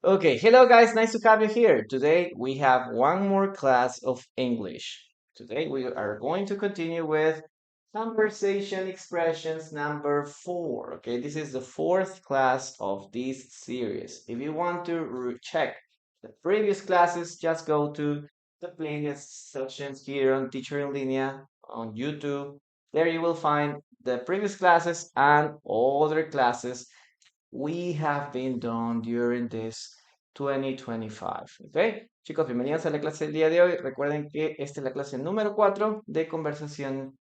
Okay, hello guys, nice to have you here. Today we have one more class of English. Today we are going to continue with conversation expressions number 4. Okay, this is the fourth class of this series. If you want to check the previous classes, just go to the playlist sections here on Teacher in Linea on YouTube. There you will find the previous classes and other classes we have been done during this 2025. ¿Ok? Chicos, bienvenidos a la clase del día de hoy. Recuerden que esta es la clase número 4 de conversación,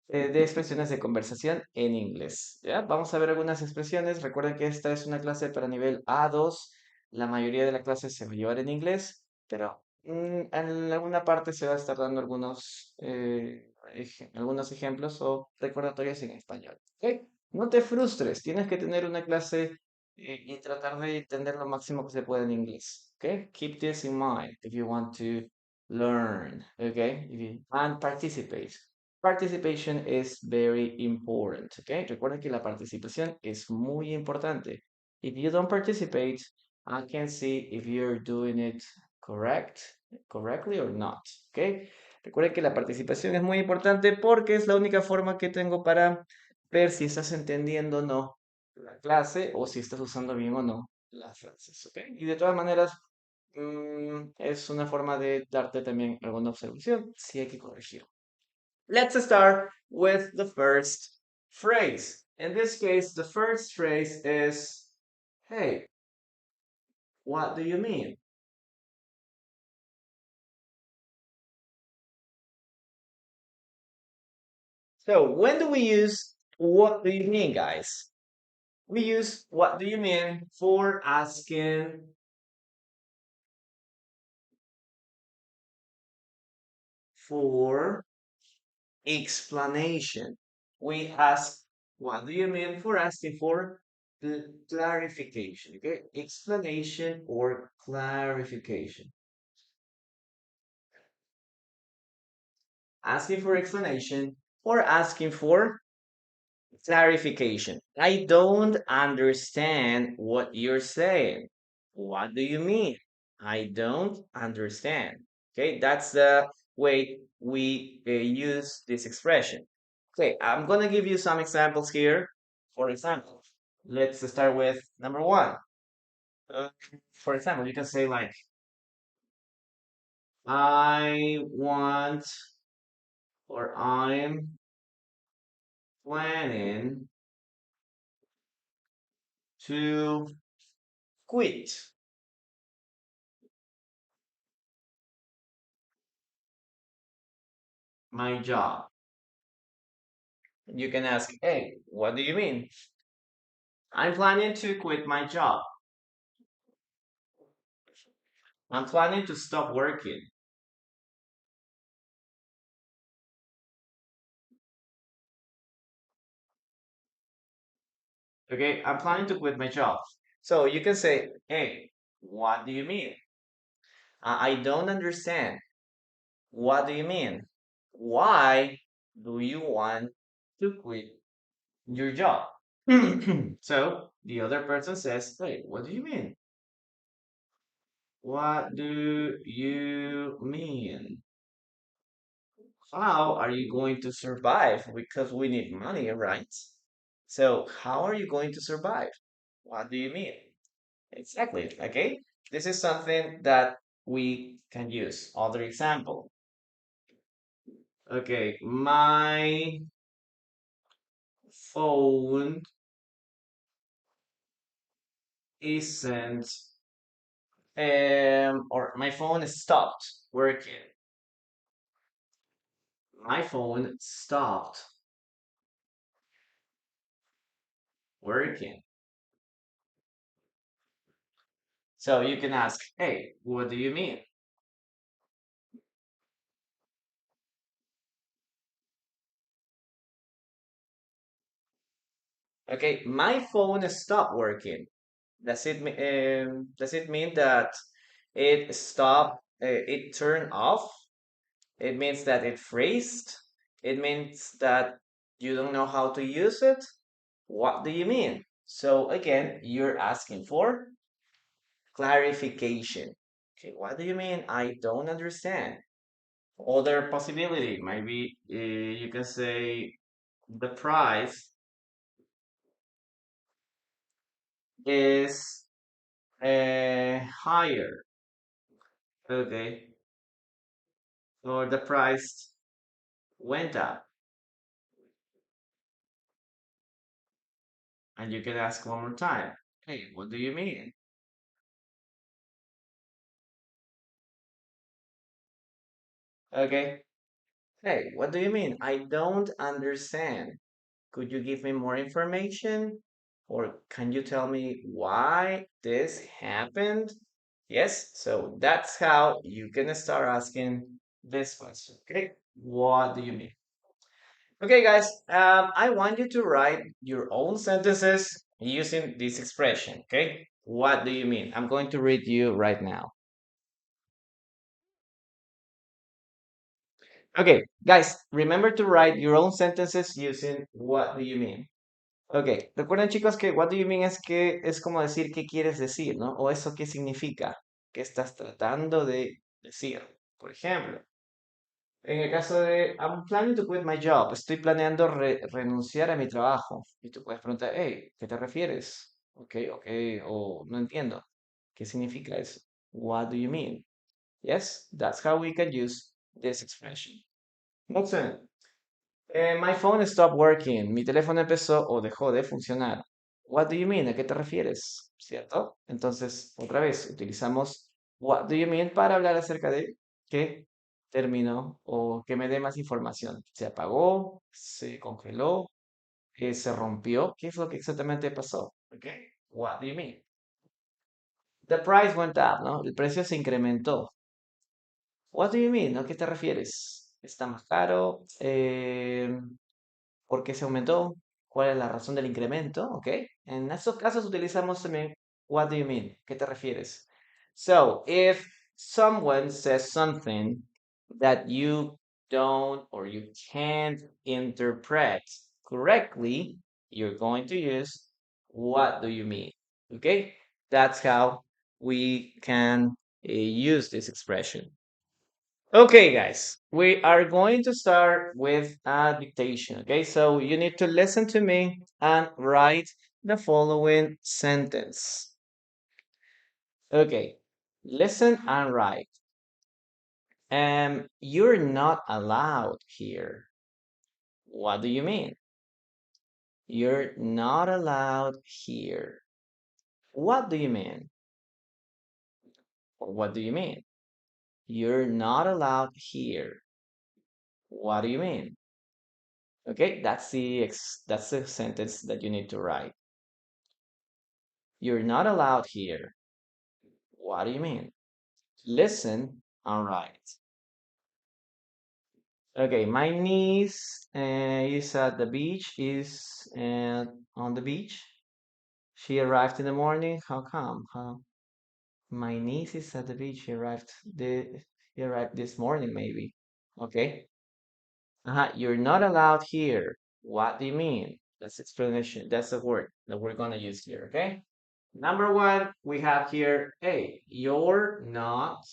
de expresiones de conversación en inglés. ¿Ya? Vamos a ver algunas expresiones. Recuerden que esta es una clase para nivel A2. La mayoría de la clase se va a llevar en inglés, pero en alguna parte se va a estar dando algunos ejemplos o recordatorios en español. ¿Ok? No te frustres, tienes que tener una clase y tratar de entender lo máximo que se puede en inglés. Okay? Keep this in mind if you want to learn. Okay? And participate. Participation is very important. Okay? Recuerden que la participación es muy importante. If you don't participate, I can see if you're doing it correctly or not. Okay? Recuerden que la participación es muy importante porque es la única forma que tengo para ver si estás entendiendo o no la clase o si estás usando bien o no las frases, ¿ok? Y de todas maneras, es una forma de darte también alguna observación si hay que corregir. Let's start with the first phrase. In this case, the first phrase is, hey, what do you mean? So when do we use what do you mean, guys? We use what do you mean for asking for explanation. We ask, what do you mean for asking for clarification? Okay, explanation or clarification. Asking for explanation or asking for clarification. I don't understand what you're saying. What do you mean? I don't understand. Okay, that's the way we use this expression. Okay, I'm gonna give you some examples here. For example, let's start with number one. Uh, for example, you can say like, I want or I'm planning to quit my job. You can ask, hey, what do you mean? I'm planning to quit my job. I'm planning to stop working. Okay, I'm planning to quit my job. So you can say, hey, what do you mean? I don't understand. What do you mean? Why do you want to quit your job? So the other person says, hey, what do you mean? What do you mean? How are you going to survive? Because we need money, right? So how are you going to survive? What do you mean? Exactly. Okay. This is something that we can use. Other example. Okay. My phone isn't, or my phone stopped working. My phone stopped working. So you can ask, hey, what do you mean? Okay, my phone stopped working. Does it mean that it stopped, it turned off? It means that it freezed? It means that you don't know how to use it? What do you mean? So again, you're asking for clarification. Okay, what do you mean? I don't understand. Other possibility, maybe you can say the price is higher. Okay, or the price went up. And you can ask one more time. Hey, what do you mean? Okay. Hey, what do you mean? I don't understand. Could you give me more information? Or can you tell me why this happened? Yes, so that's how you can start asking this question. Okay, what do you mean? Okay, guys, I want you to write your own sentences using this expression. Okay, what do you mean? I'm going to read you right now. Okay, guys, remember to write your own sentences using what do you mean. Ok, recuerden chicos que what do you mean es que es como decir qué quieres decir, ¿no? O eso qué significa, qué estás tratando de decir. Por ejemplo, en el caso de I'm planning to quit my job, estoy planeando renunciar a mi trabajo. Y tú puedes preguntar, hey, ¿qué te refieres? Ok, ok, o no entiendo. ¿Qué significa eso? What do you mean? Yes, that's how we can use this expression. Next one. My phone stopped working. Mi teléfono empezó o dejó de funcionar. What do you mean? ¿A qué te refieres? ¿Cierto? Entonces, otra vez, utilizamos what do you mean para hablar acerca de qué terminó o que me dé más información. ¿Se apagó? ¿Se congeló? ¿Se rompió? ¿Qué es lo que exactamente pasó? ¿Ok? What do you mean? The price went up, ¿no? El precio se incrementó. What do you mean? ¿A qué te refieres? ¿Está más caro? ¿Por qué se aumentó? ¿Cuál es la razón del incremento? ¿Ok? En esos casos utilizamos también what do you mean? ¿Qué te refieres? So, if someone says something that you don't or you can't interpret correctly, you're going to use what do you mean? Okay? That's how we can use this expression. Okay, guys, we are going to start with a dictation. Okay, so you need to listen to me and write the following sentence. Okay, listen and write. You're not allowed here. What do you mean? You're not allowed here. What do you mean? Or what do you mean? You're not allowed here. What do you mean? Okay, that's the sentence that you need to write. You're not allowed here. What do you mean? Listen and write. Okay, my niece is at the beach, is on the beach. She arrived in the morning. How come? How? My niece is at the beach. She arrived this morning, maybe. Okay. You're not allowed here. What do you mean? That's explanation. That's the word that we're gonna use here. Okay. Number one, we have here, hey, you're not,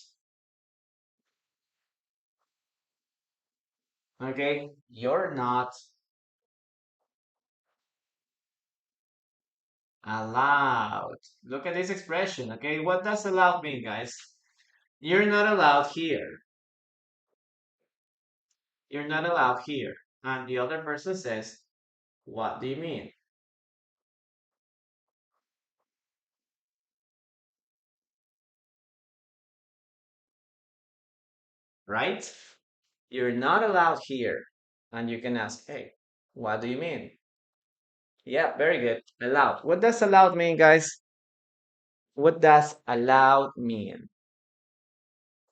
okay, you're not allowed. Look at this expression, okay? What does allowed mean, guys? You're not allowed here. You're not allowed here. And the other person says, what do you mean? Right? You're not allowed here. And you can ask, hey, what do you mean? Yeah, very good. Allowed. What does allowed mean, guys? What does allowed mean?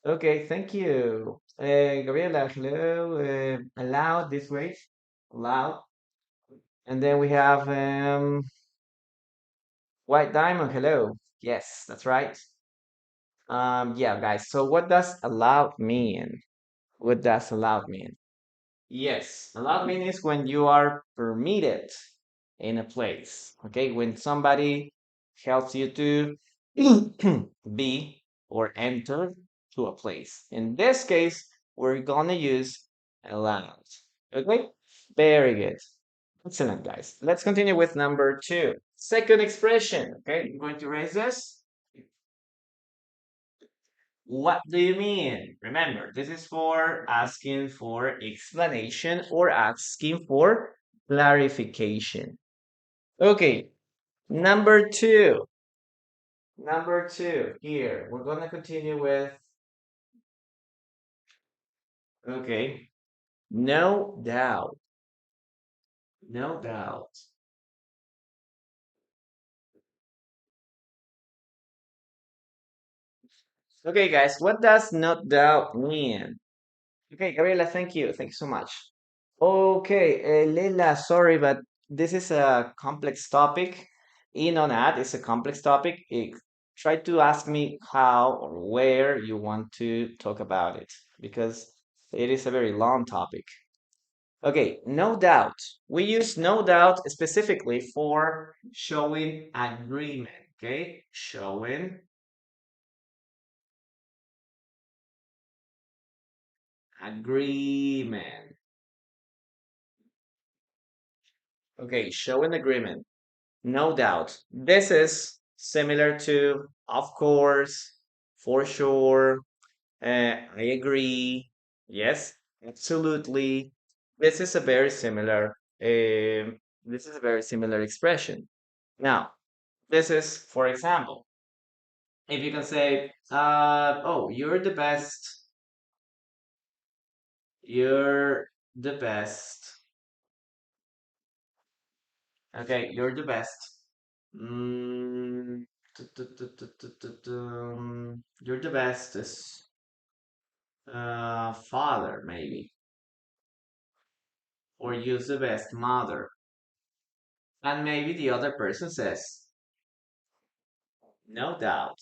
Okay, thank you. Gabriela, hello. Allowed this way. Allowed. And then we have White Diamond, hello. Yes, that's right. Yeah, guys. So what does allowed mean? What does allowed mean? Yes, allowed mean is when you are permitted in a place. Okay, when somebody helps you to Be or enter to a place. In this case, we're gonna use allowed. Okay? Very good. Excellent, guys. Let's continue with number two. Second expression. Okay, I'm going to raise this. What do you mean? Remember, this is for asking for explanation or asking for clarification. Okay, number two. Number two, here, we're gonna continue with, okay, no doubt, no doubt. Okay, guys, what does no doubt mean? Okay, Gabriela, thank you. Thank you so much. Okay, Leila, sorry, but this is a complex topic. In on that, it's a complex topic. Try to ask me how or where you want to talk about it because it is a very long topic. Okay, no doubt. We use no doubt specifically for showing agreement. Okay, showing agreement. Okay, showing agreement. No doubt. This is similar to of course, for sure, I agree. Yes, absolutely. This is a very similar this is a very similar expression. Now, this is for example. If you can say, oh, you're the best, you're the best. Okay, you're the best. Mm, you're the best is father, maybe, or use the best mother. And maybe the other person says, no doubt.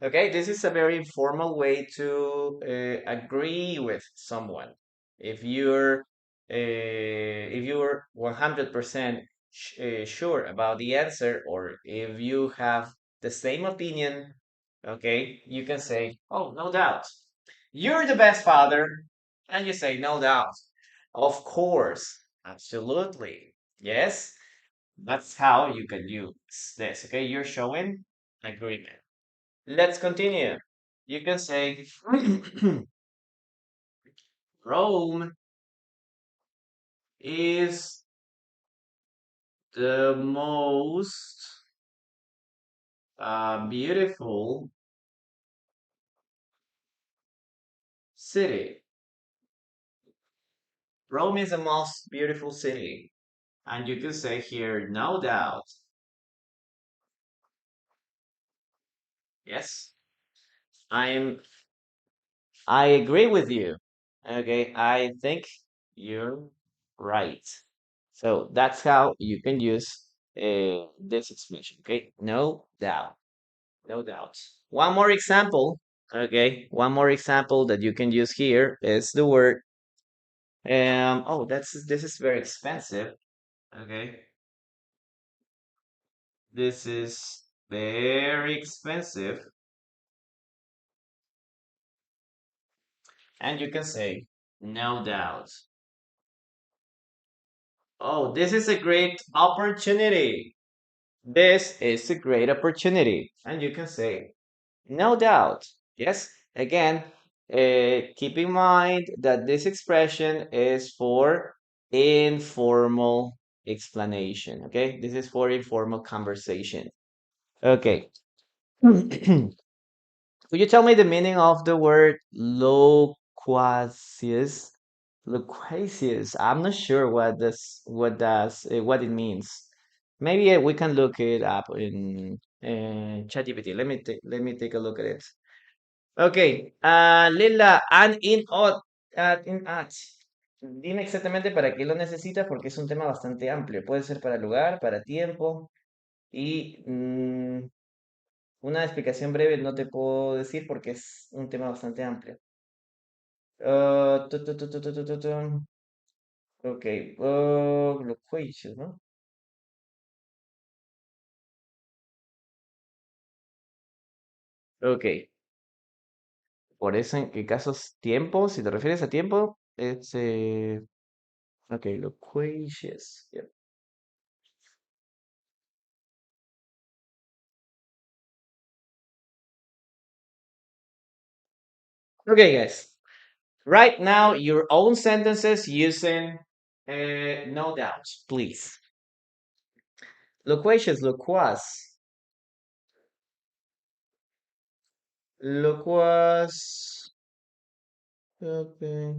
Okay, this is a very informal way to agree with someone. If you're 100% sure about the answer, or if you have the same opinion, okay, you can say, "Oh, no doubt, you're the best father," and you say, "No doubt, of course, absolutely, yes." That's how you can use this. Okay, you're showing agreement. Let's continue. You can say Rome is the most beautiful city. Rome is the most beautiful city. And you can say here, no doubt. Yes, I'm I agree with you. Okay, I think you're right. So that's how you can use this expression. Okay, no doubt. No doubt. One more example. Okay, one more example that you can use here is the word. Oh, this is very expensive. Okay, this is very expensive, and you can say no doubt. Oh, this is a great opportunity. This is a great opportunity, and you can say no doubt. Yes. Again, keep in mind that this expression is for informal explanation. Okay. This is for informal conversation. Okay. Could you tell me the meaning of the word loquacious? Loquacious. I'm not sure what it means. Maybe we can look it up in ChatGPT. Let me take a look at it. Okay, Lila, and in at. Dime exactamente para qué lo necesitas porque es un tema bastante amplio. Puede ser para lugar, para tiempo y una explicación breve no te puedo decir porque es un tema bastante amplio. Tu. Ok, loquacious, ¿no? Ok. Por eso, ¿en qué casos tiempo? Si te refieres a tiempo, es... ok, loquacious. Yep. Okay, guys. Right now, your own sentences using no doubts, please. Loquacious, loquaz. Loquaz. Okay.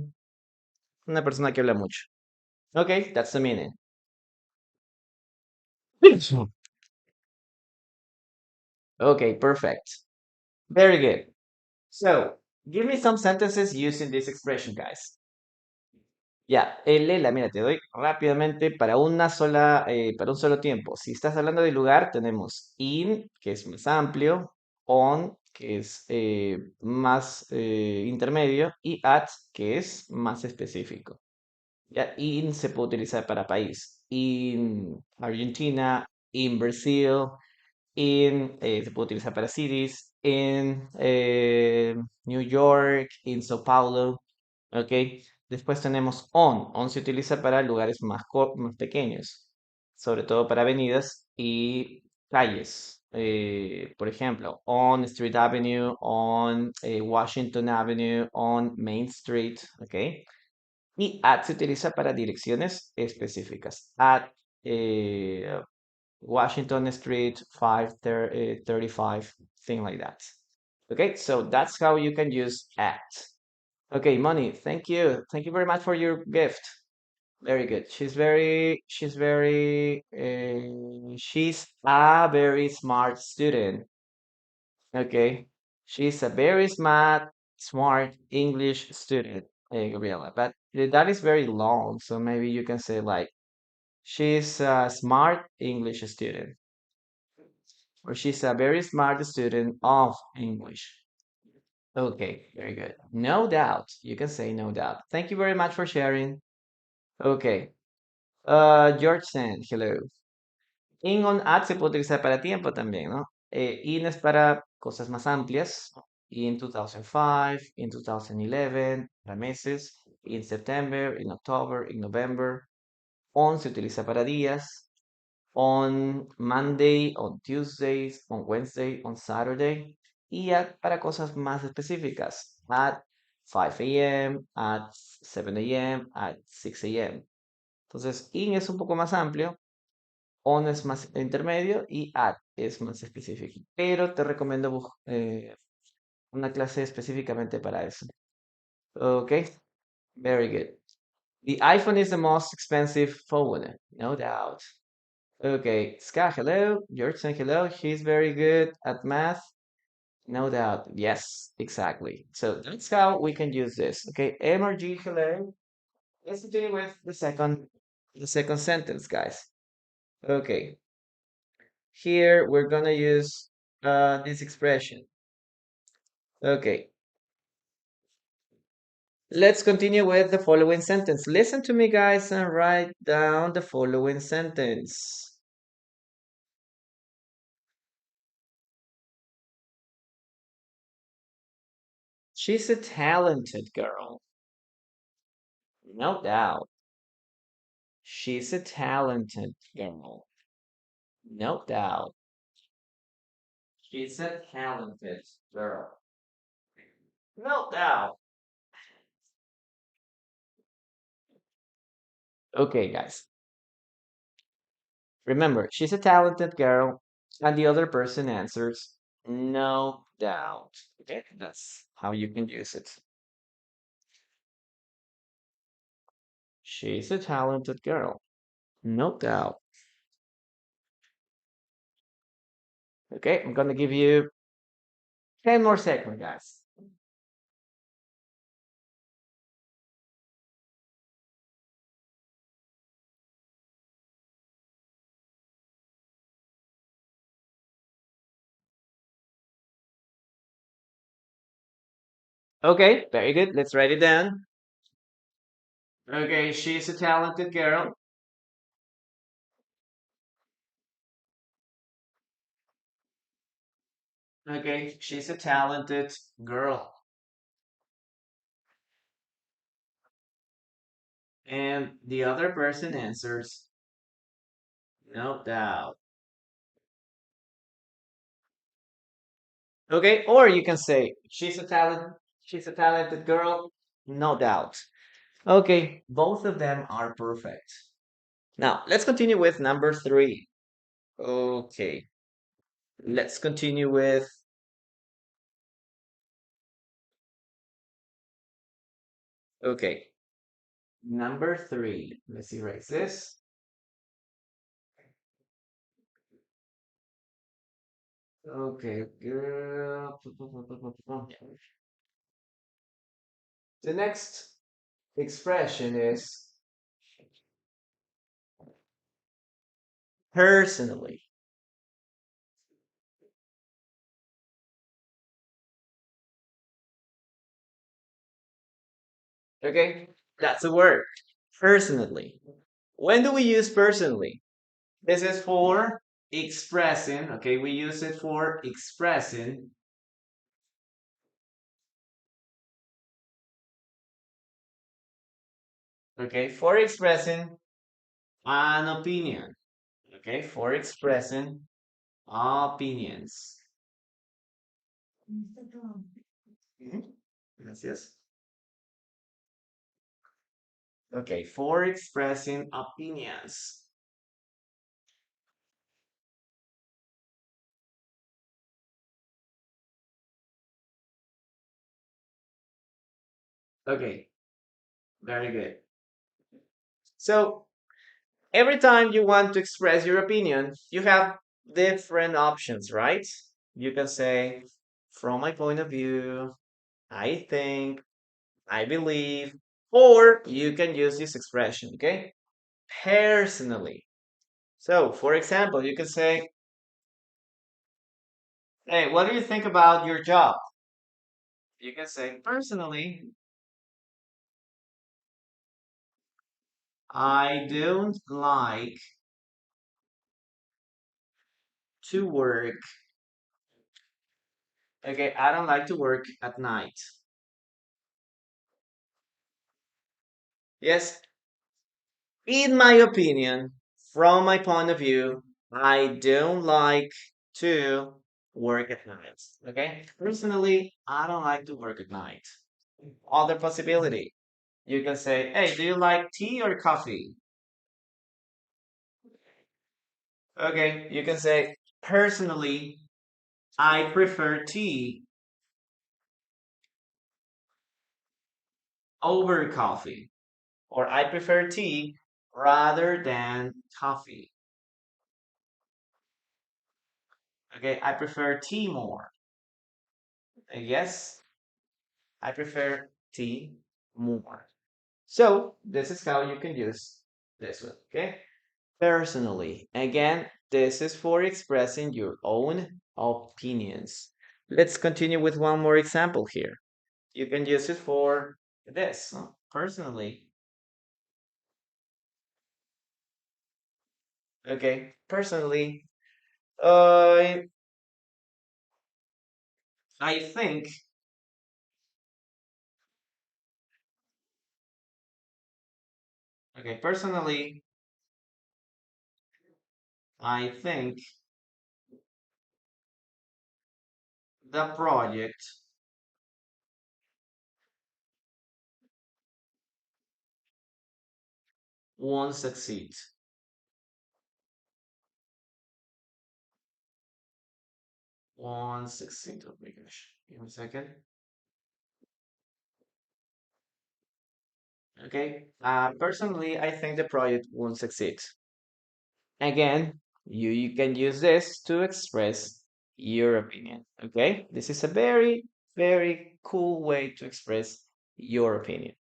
Una persona que habla mucho. Okay, that's the meaning. Okay, perfect. Very good. So, give me some sentences using this expression, guys. Ya, Lela, mira, te doy rápidamente para un solo tiempo. Si estás hablando de lugar, tenemos in, que es más amplio, on, que es más intermedio, y at, que es más específico. Ya, in se puede utilizar para país. In Argentina, in Brasil, se puede utilizar para cities, in New York, in Sao Paulo, ¿ok? Después tenemos on. On se utiliza para lugares más pequeños, sobre todo para avenidas y calles. Por ejemplo, on Street Avenue, on Washington Avenue, on Main Street, ¿ok? Y at se utiliza para direcciones específicas. At eh, Washington Street 535, thing like that. Okay, so that's how you can use at. Okay, Money, thank you. Thank you very much for your gift. Very good. She's a very smart student. Okay. She's a very smart English student, Gabriela. But that is very long, so maybe you can say like, she's a smart English student, or she's a very smart student of English. Okay, very good. No doubt. You can say no doubt. Thank you very much for sharing. Okay. George Sand, hello. In on at se puede utilizar para tiempo también, ¿no? In es para cosas más amplias. In 2005, in 2011, para meses. In September, in October, in November. On se utiliza para días. On Monday, on Tuesdays, on Wednesday, on Saturday. Y at para cosas más específicas. At 5 a.m., at 7 a.m., at 6 a.m. Entonces, in es un poco más amplio, on es más intermedio y at es más específico. Pero te recomiendo una clase específicamente para eso. Ok, very good. The iPhone is the most expensive phone, no doubt. Okay, Ska, hello. George, hello. He's very good at math. No doubt. Yes, exactly. So that's how we can use this. Okay, MRG, hello. Let's continue with the second sentence, guys. Okay, here we're gonna use this expression. Okay, let's continue with the following sentence. Listen to me, guys, and write down the following sentence. She's a talented girl. No doubt. She's a talented girl. No doubt. She's a talented girl. No doubt. Okay, guys. Remember, she's a talented girl, and the other person answers, no doubt. Okay, that's how you can use it. She's a talented girl. No doubt. Okay, I'm gonna give you 10 more seconds, guys. Okay, very good. Let's write it down. Okay, she's a talented girl. Okay, she's a talented girl. And the other person answers, no doubt. Okay, or you can say, she's a talented girl, no doubt. Okay, both of them are perfect. Now, let's continue with number three. Okay, let's continue with, okay, number three. Let's erase this. Okay, girl. The next expression is personally. Okay, that's a word. Personally. When do we use personally? This is for expressing. Okay, we use it for expressing. Okay, for expressing an opinion. Okay, for expressing opinions. Mhm. Gracias. Okay, for expressing opinions. Okay, very good. So every time you want to express your opinion, you have different options, right? You can say, from my point of view, I think, I believe, or you can use this expression, okay? Personally. So, for example, you can say, hey, what do you think about your job? You can say, personally, I don't like to work. Okay, I don't like to work at night. Yes, in my opinion, from my point of view, I don't like to work at night. Okay? Personally, I don't like to work at night. Other possibility. You can say, hey, do you like tea or coffee? Okay, you can say, personally, I prefer tea over coffee. Or I prefer tea rather than coffee. Okay, I prefer tea more. Yes, I prefer tea more. So this is how you can use this one, okay? Personally, again, this is for expressing your own opinions. Let's continue with one more example here. You can use it for this. Personally, okay, personally, uh, I think, okay, personally, I think the project won't succeed. Won't succeed. Oh my gosh. Give me a second. Okay. Personally, I think the project won't succeed. Again, you can use this to express your opinion. Okay. This is a very, very cool way to express your opinion.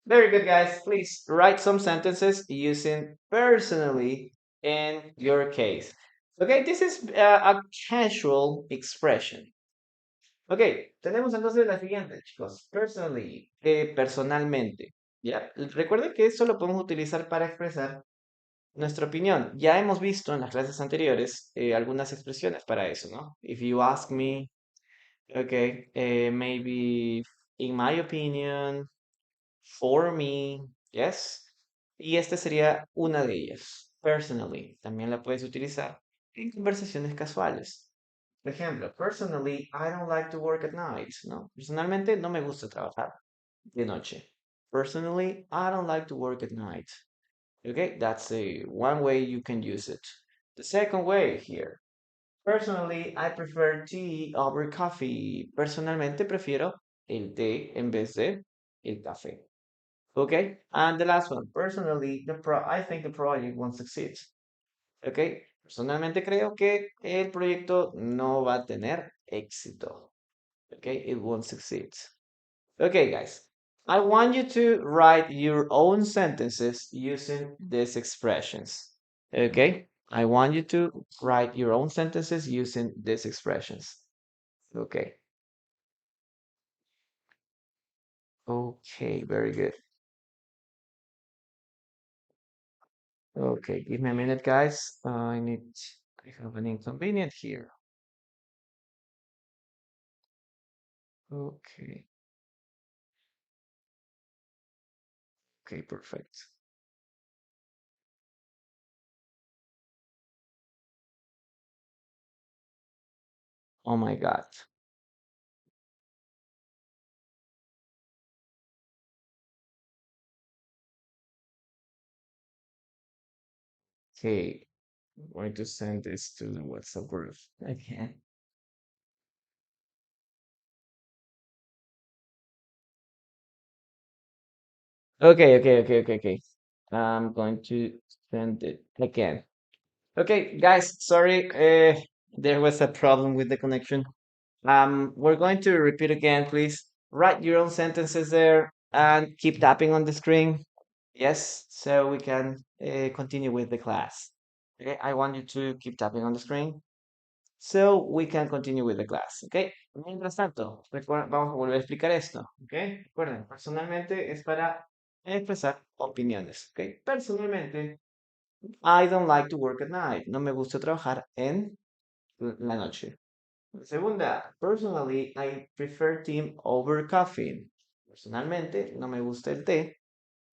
Very good, guys. Please write some sentences using personally in your case. Okay, this is a casual expression. Ok, tenemos entonces la siguiente, chicos. Personally, personalmente. ¿Ya? Recuerden que eso lo podemos utilizar para expresar nuestra opinión. Ya hemos visto en las clases anteriores algunas expresiones para eso, ¿no? If you ask me, Okay, maybe in my opinion, for me, yes. Y esta sería una de ellas. Personally, también la puedes utilizar en conversaciones casuales. Por ejemplo, personally, I don't like to work at night. No, personalmente no me gusta trabajar de noche. Personally, I don't like to work at night. Okay, that's a one way you can use it. The second way here. Personally, I prefer tea over coffee. Personalmente prefiero el té en vez de el café. Okay, and the last one. Personally, I think the project won't succeed. Okay, personalmente creo que el proyecto no va a tener éxito. Okay, it won't succeed. Okay, guys, I want you to write your own sentences using these expressions. Okay, I want you to write your own sentences using these expressions. Okay, okay, very good. Okay, give me a minute, guys. I have an inconvenience here. Okay, okay, perfect. Oh my God. Okay, I'm going to send this to the WhatsApp group. Okay. Okay. I'm going to send it again. Okay, guys, sorry, there was a problem with the connection. We're going to repeat again, please. Write your own sentences there and keep tapping on the screen. Yes, so we can continue with the class. Okay, I want you to keep tapping on the screen so we can continue with the class. Okay, mientras tanto, vamos a volver a explicar esto. Okay, recuerden, personalmente es para expresar opiniones. Okay, personalmente, I don't like to work at night. No me gusta trabajar en la noche. Segunda, personally, I prefer tea over coffee. Personalmente, no me gusta el té.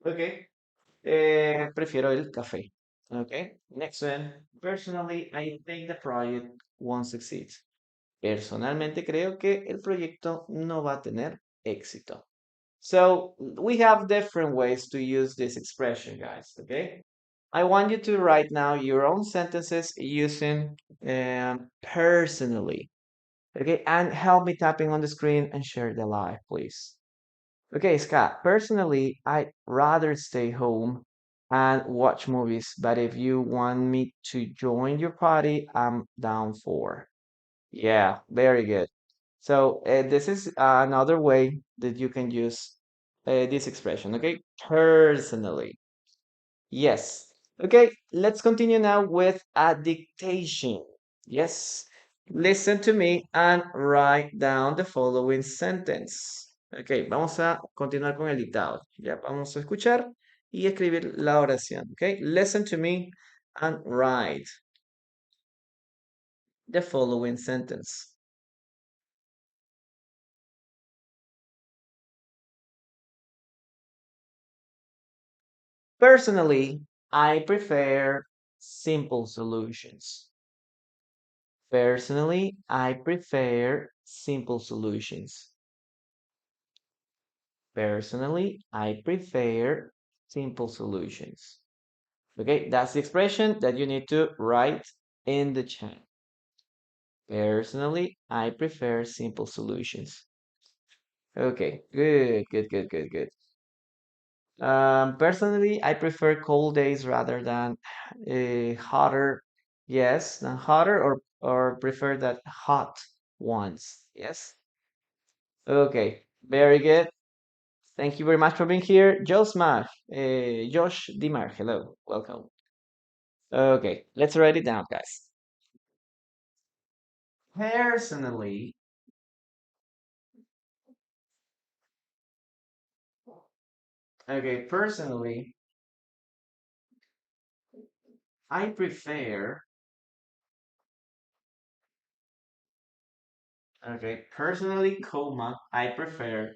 Ok. Prefiero el café. Ok. Next one. Personally, I think the project won't succeed. Personalmente, creo que el proyecto no va a tener éxito. So, we have different ways to use this expression, guys. Okay. I want you to write now your own sentences using personally. Okay, and help me tapping on the screen and share the live, please. Okay, Scott, personally, I'd rather stay home and watch movies, but if you want me to join your party, I'm down for. Yeah, very good. So this is another way that you can use this expression, okay? Personally. Yes. Okay, let's continue now with a dictation. Yes. Listen to me and write down the following sentence. Ok, vamos a continuar con el dictado. Ya vamos a escuchar y escribir la oración. Ok, listen to me and write the following sentence. Personally, I prefer simple solutions. Personally, I prefer simple solutions. Personally, I prefer simple solutions. Okay, that's the expression that you need to write in the chat. Personally, I prefer simple solutions. Okay, good. Personally, I prefer cold days rather than hotter. Yes, than hotter or prefer that hot ones. Yes. Okay, very good. Thank you very much for being here. Josh Dimar, hello, welcome. Okay, let's write it down, guys. Personally, personally, I prefer Okay, personally, comma, I prefer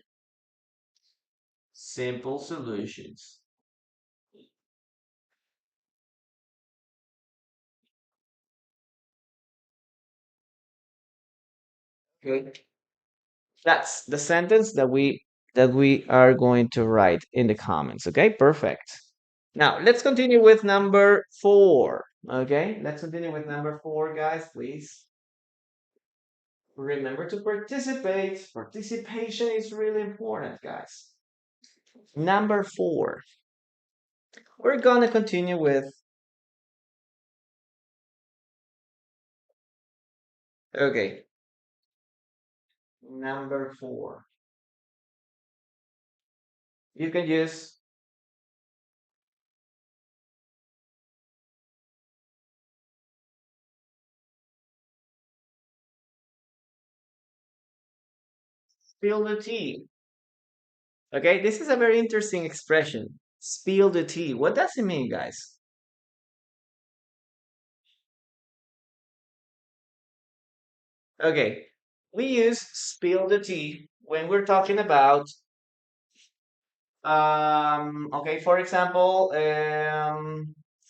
simple solutions. Okay, that's the sentence that we are going to write in the comments. Okay, perfect. Now let's continue with number four. Okay, let's continue with number four, guys. Please remember to participate. Participation is really important, guys. Number four, we're gonna continue with. Okay, number four. You can use spill the tea. Okay, this is a very interesting expression. Spill the tea. What does it mean, guys? Okay, we use spill the tea when we're talking about, okay, for example,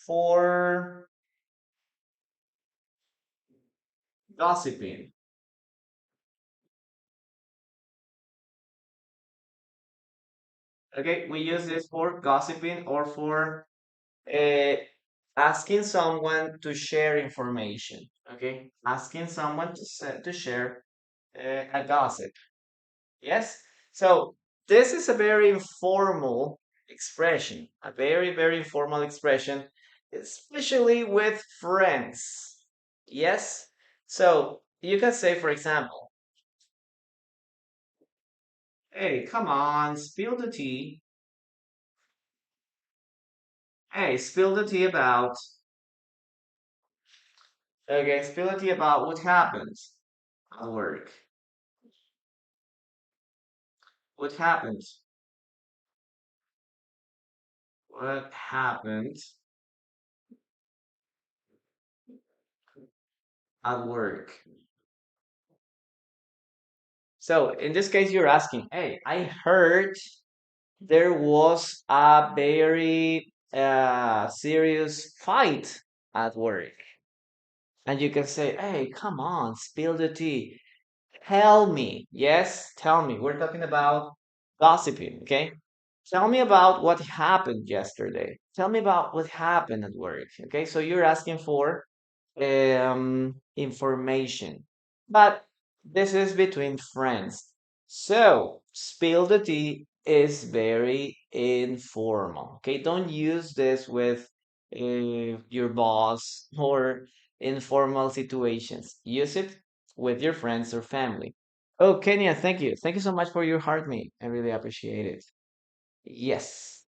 for gossiping. Okay, we use this for gossiping or for uh, asking someone to share information. Okay, asking someone to share a gossip. Yes. So this is a very informal expression, a very, very informal expression, especially with friends. Yes. So you can say, for example, hey, come on, spill the tea. Hey, spill the tea about, okay, spill the tea about what happened at work. What happened? What happened at work? So in this case, you're asking, hey, I heard there was a very serious fight at work. And you can say, hey, come on, spill the tea. Tell me. Yes, tell me. We're talking about gossiping, okay? Tell me about what happened yesterday. Tell me about what happened at work, okay? So you're asking for information. But this is between friends. So spill the tea is very informal. Okay, don't use this with your boss or informal situations. Use it with your friends or family. Oh, Kenya, thank you. Thank you so much for your heart, mate. I really appreciate it. Yes.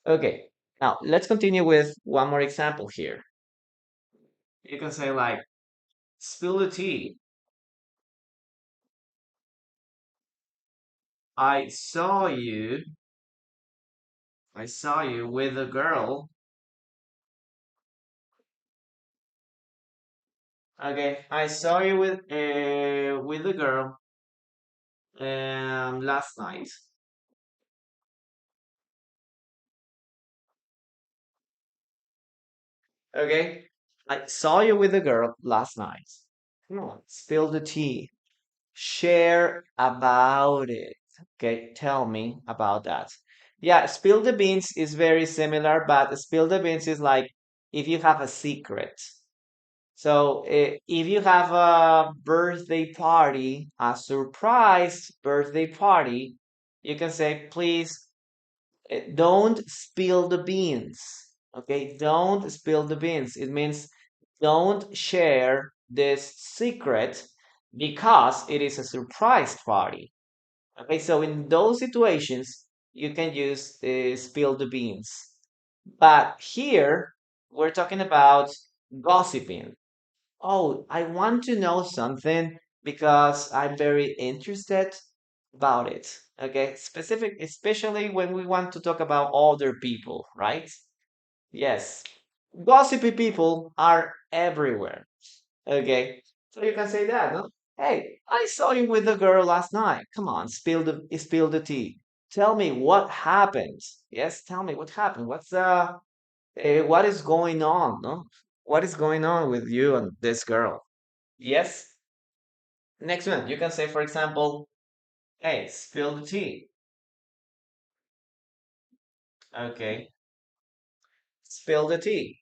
Okay. Now let's continue with one more example here. You can say like, spill the tea. I saw you. I saw you with a girl. Okay, I saw you with a girl last night. Okay, I saw you with a girl last night. Come on, spill the tea. Share about it. Okay, tell me about that. Yeah, spill the beans is very similar, but spill the beans is like if you have a secret. So if you have a birthday party, a surprise birthday party, you can say, please don't spill the beans. Okay, don't spill the beans. It means don't share this secret because it is a surprise party. Okay, so in those situations, you can use spill the beans. But here, we're talking about gossiping. Oh, I want to know something because I'm very interested about it. Okay, specific, especially when we want to talk about other people, right? Yes, gossipy people are everywhere. Okay, so you can say that, no? Hey, I saw you with the girl last night. Come on, spill the tea. Tell me what happened. Yes, tell me what happened. What is going on? No, what is going on with you and this girl? Yes. Next one, you can say, for example, hey, spill the tea. Okay, spill the tea.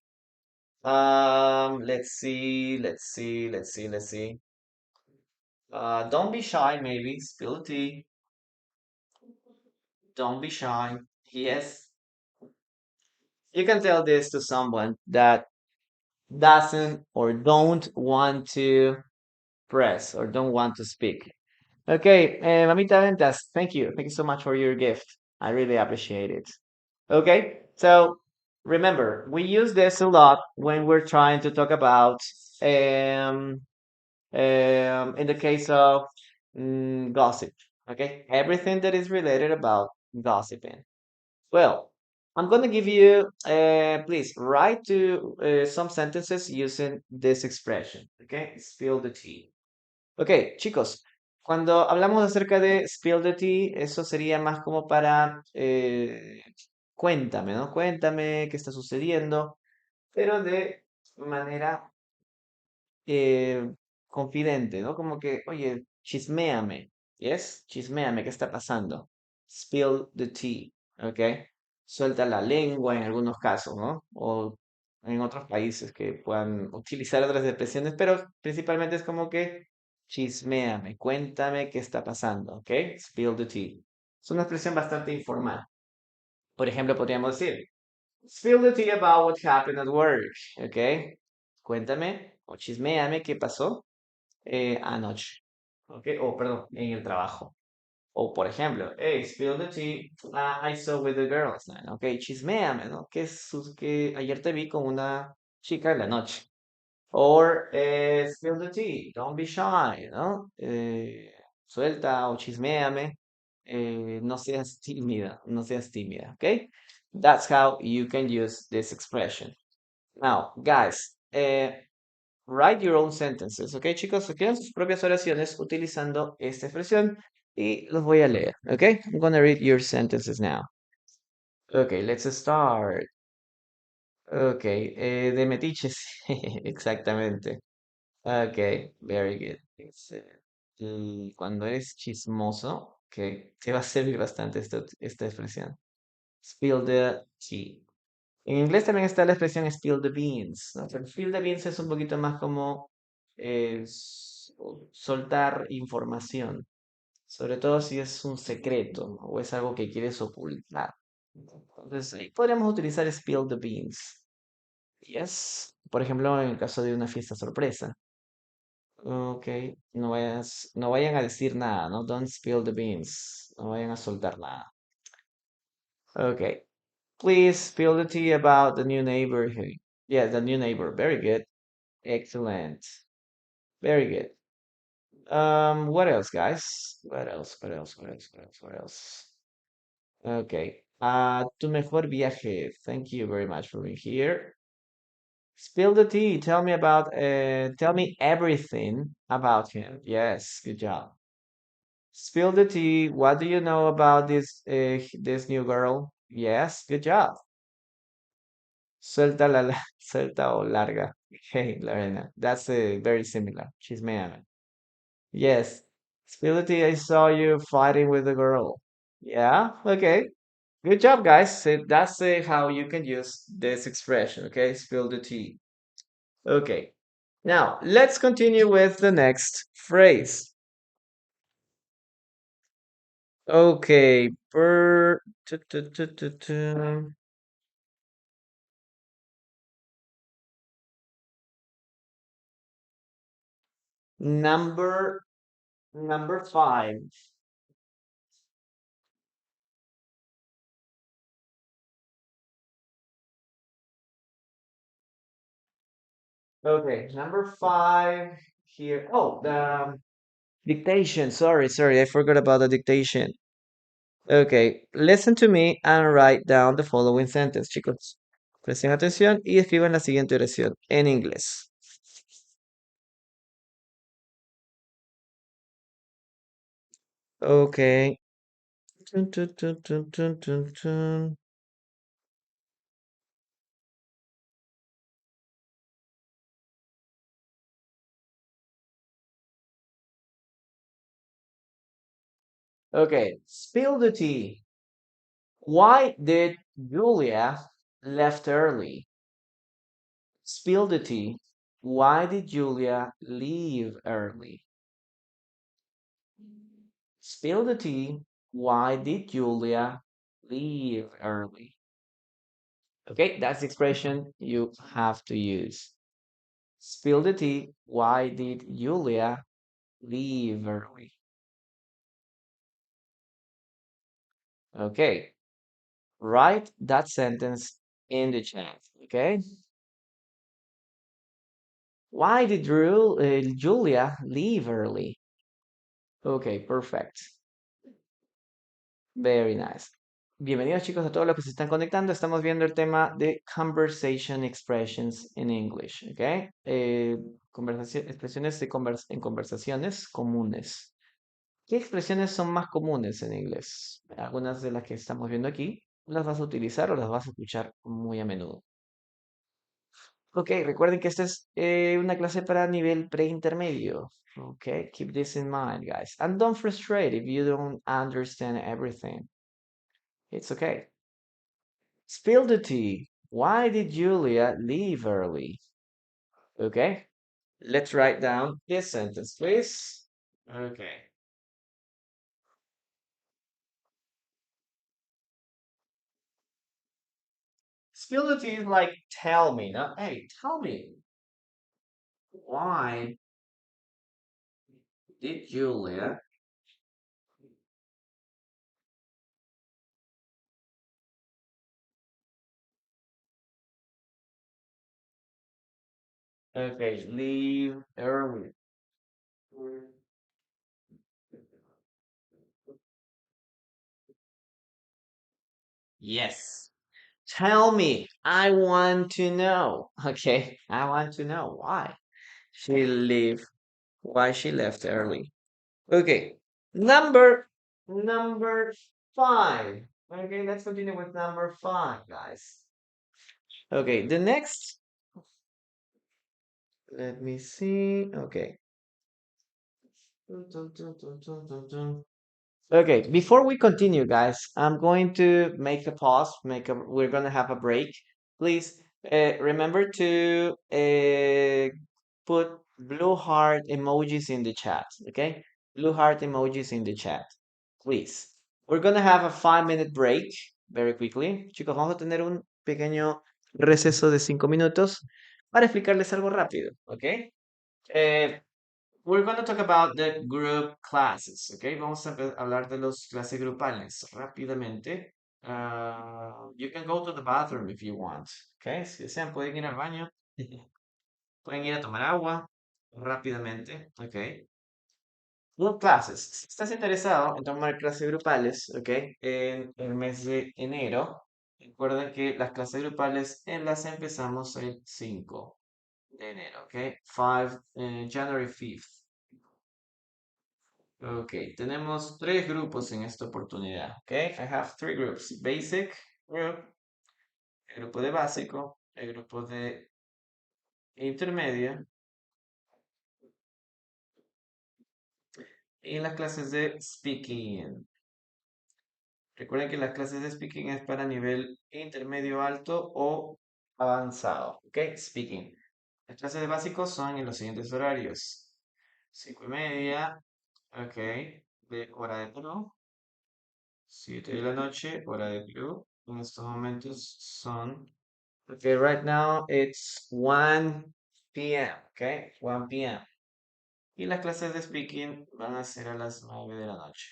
Let's see. Don't be shy, maybe. Spill the tea. Don't be shy. Yes. You can tell this to someone that doesn't or don't want to press or don't want to speak. Okay, Mamita Ventas, thank you. Thank you so much for your gift. I really appreciate it. Okay, so remember, we use this a lot when we're trying to talk about, um, in the case of gossip. Okay, everything that is related about gossiping. Well, I'm going to give you, please write to some sentences using this expression. Okay, spill the tea. Ok, chicos, cuando hablamos acerca de spill the tea, eso sería más como para cuéntame, ¿no? Cuéntame qué está sucediendo, pero de manera eh, confidente, ¿no? Como que, oye, chisméame, ¿yes? Chisméame, ¿qué está pasando? Spill the tea, ¿ok? Suelta la lengua en algunos casos, ¿no? O en otros países que puedan utilizar otras expresiones, pero principalmente es como que chisméame, cuéntame qué está pasando, ¿ok? Spill the tea. Es una expresión bastante informal. Por ejemplo, podríamos decir, spill the tea about what happened at work, ¿ok? Cuéntame o chisméame qué pasó anoche, ¿ok? O perdón, en el trabajo. O por ejemplo, hey, spill the tea, I saw with the girls night, ¿ok? Chisméame, ¿no? Que ayer te vi con una chica en la noche. Or spill the tea, don't be shy, ¿no? Suelta o chisméame, no seas tímida, no seas tímida, ¿ok? That's how you can use this expression. Now, guys, write your own sentences, ¿ok, chicos? Escriban sus propias oraciones utilizando esta expresión y los voy a leer, ¿ok? I'm gonna read your sentences now. Okay, let's start. Okay, de metiches, exactamente. Okay, very good. Cuando eres chismoso, que te va a servir bastante esta expresión. Spill the tea. En inglés también está la expresión spill the beans, ¿no? Pero spill the beans es un poquito más como soltar información, sobre todo si es un secreto, ¿no? O es algo que quieres ocultar. Entonces, ahí podríamos utilizar spill the beans. Yes. Por ejemplo, en el caso de una fiesta sorpresa. Ok, no vayan a decir nada, ¿no? Don't spill the beans. No vayan a soltar nada. Ok. Please spill the tea about the new neighborhood. Yeah, the new neighbor. Very good. Excellent. Very good. What else, guys? What else? What else? What else? What else? What else? Okay. Tu mejor viaje. Thank you very much for being here. Spill the tea. Tell me everything about him. Yes, good job. Spill the tea. What do you know about this new girl? Yes, good job. Suelta o larga. Hey, Lorena. That's very similar. She's man. Yes. Spill the tea. I saw you fighting with the girl. Yeah. Okay. Good job, guys. That's how you can use this expression. Okay. Spill the tea. Okay. Now let's continue with the next phrase. Okay. Number number 5. Okay, number 5 here. Oh, the dictation. Sorry, I forgot about the dictation. Okay, listen to me and write down the following sentence, chicos. Presten atención y escriban la siguiente oración en inglés. Okay. Tun, tun, tun, tun, tun, tun, tun. Okay, spill the tea. Why did Julia left early? Spill the tea. Why did Julia leave early? Spill the tea. Why did Julia leave early? Okay, that's the expression you have to use. Spill the tea. Why did Julia leave early? Okay, write that sentence in the chat. Okay, why did Julia leave early? Okay, perfect. Very nice. Bienvenidos chicos a todos los que se están conectando. Estamos viendo el tema de conversation expressions in English, ¿ok? Expresiones en conversaciones comunes. ¿Qué expresiones son más comunes en inglés? Algunas de las que estamos viendo aquí, ¿las vas a utilizar o las vas a escuchar muy a menudo? Ok, recuerden que esta es una clase para nivel preintermedio. Ok, keep this in mind, guys. And don't frustrate if you don't understand everything. It's okay. Spill the tea. Why did Julia leave early? Okay, let's write down this sentence, please. Okay. Spill the tea is like tell me, no? Hey, tell me. Why did Julia? Okay, leave early. Yes. Tell me. I want to know. Okay, I want to know why she leave. Why she left early. Okay, number five. Okay, let's continue with number five, guys. Okay, the next. Let me see. Okay. Okay, before we continue, guys, I'm going to make a pause. We're gonna have a break. Please remember to put blue heart emojis in the chat. Okay, blue heart emojis in the chat, please. We're gonna have a 5 minute break very quickly. Chicos, vamos a tener un pequeño receso de 5 minutos para explicarles algo rápido. Okay. Eh, We're going to talk about the group classes, ¿ok? Vamos a hablar de los clases grupales rápidamente. You can go to the bathroom if you want, ¿ok? Si desean, pueden ir al baño, pueden ir a tomar agua rápidamente, ¿ok? Group classes. Si estás interesado en tomar clases grupales, ¿ok? En el mes de enero, recuerden que las clases grupales las empezamos el 5 de enero, ¿ok? January 5th. Ok, tenemos tres grupos en esta oportunidad. Ok, I have three groups. Basic group, el grupo de básico, el grupo de intermedio y las clases de speaking. Recuerden que las clases de speaking es para nivel intermedio alto o avanzado. Ok, speaking. Las clases de básico son en los siguientes horarios. 5:30, ok, de hora de Perú. 7 de la noche, hora de Perú. En estos momentos son. Okay, right now it's 1 p.m. Okay, 1 p.m. Y las clases de speaking van a ser a las 9 de la noche.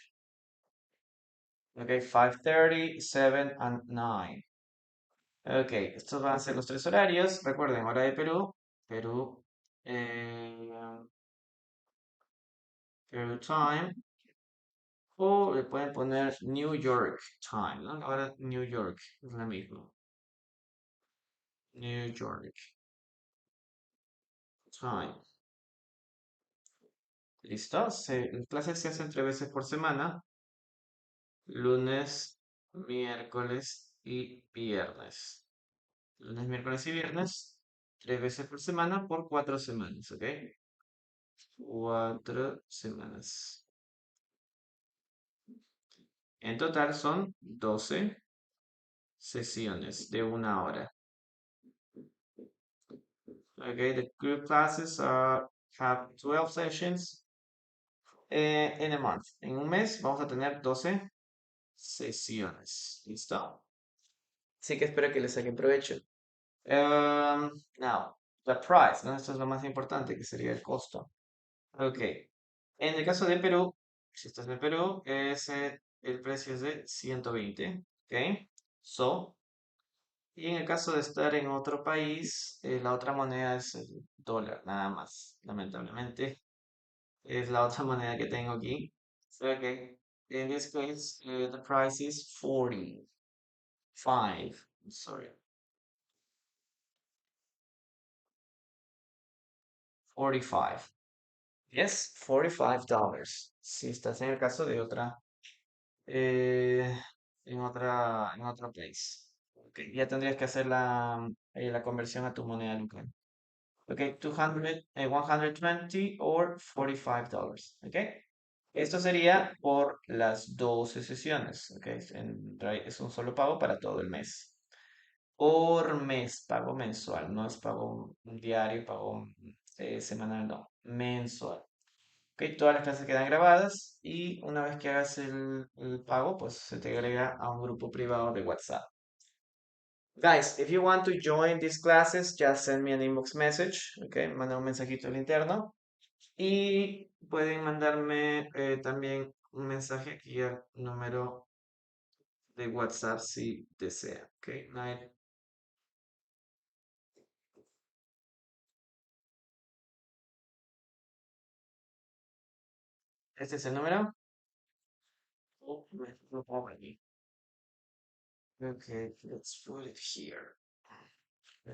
Okay, 5:30, 7 and 9. Okay, estos van a ser los tres horarios. Recuerden, hora de Perú, Perú, eh, Perú time. O le pueden poner New York time, ¿no? Ahora New York es la misma. New York time. ¿Listo? Clases se hacen 3 veces por semana, lunes, miércoles y viernes. Lunes, miércoles y viernes, 3 veces por semana por 4 semanas, ¿ok? 4 semanas. En total son 12 sesiones de 1 hora. Okay, the group classes have 12 sessions in a month. En un mes vamos a tener 12 sesiones. ¿Listo? Así que espero que les saquen provecho. Now, the price, ¿no? Esto es lo más importante, que sería el costo. Ok. En el caso de Perú, si estás en Perú, el precio es de 120. Ok. So, y en el caso de estar en otro país, la otra moneda es el dólar, nada más. Lamentablemente, es la otra moneda que tengo aquí. Okay. In this case, the price is 45. Sorry. 45. Yes, $45. Si estás en el caso de otra, eh, en otro país. Ok, ya tendrías que hacer la conversión a tu moneda local. Ok, 200, 120 or $45. Ok, esto sería por las 12 sesiones. Ok, es un solo pago para todo el mes. Por mes, pago mensual, no es pago diario, pago semanal, no, mensual. Ok, todas las clases quedan grabadas y una vez que hagas el pago, pues se te agrega a un grupo privado de WhatsApp. Guys, if you want to join these classes, just send me an inbox message, ok, manda un mensajito al interno y pueden mandarme también un mensaje aquí al número de WhatsApp si desean, ok. Este es el número. Oh, lo pongo aquí. Okay, let's put it here.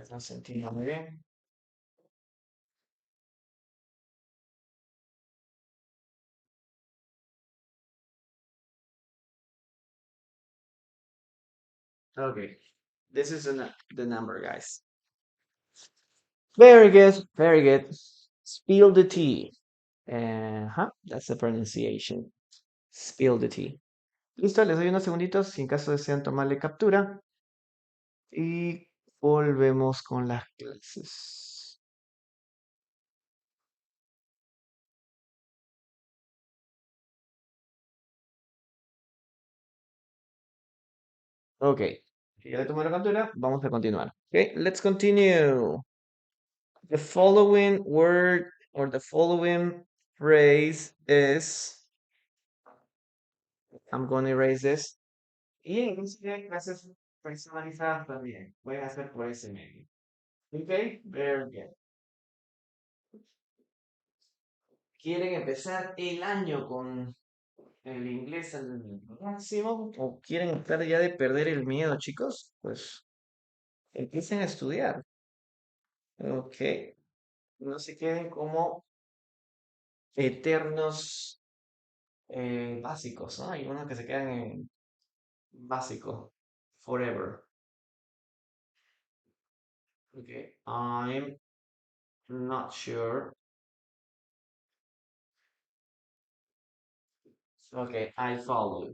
No se entiende muy bien. Okay, this is the number, guys. Very good, very good. Spill the tea. That's the pronunciation. Spill the tea. Listo, les doy unos segunditos si en caso desean tomarle captura y volvemos con las clases. Ok, ya le tomé la captura, vamos a continuar. Okay, let's continue. The following word or the following phrase is, I'm going to erase this. Y en Instagram hay clases personalizadas también. Pueden hacer por ese medio. Ok, very good. ¿Quieren empezar el año con el inglés al máximo? ¿O quieren estar ya de perder el miedo, chicos? Pues empiecen a estudiar. Ok, no se queden como eternos básicos, ¿no? Hay unos que se quedan en básico, forever. Okay, I'm not sure. Okay, I follow.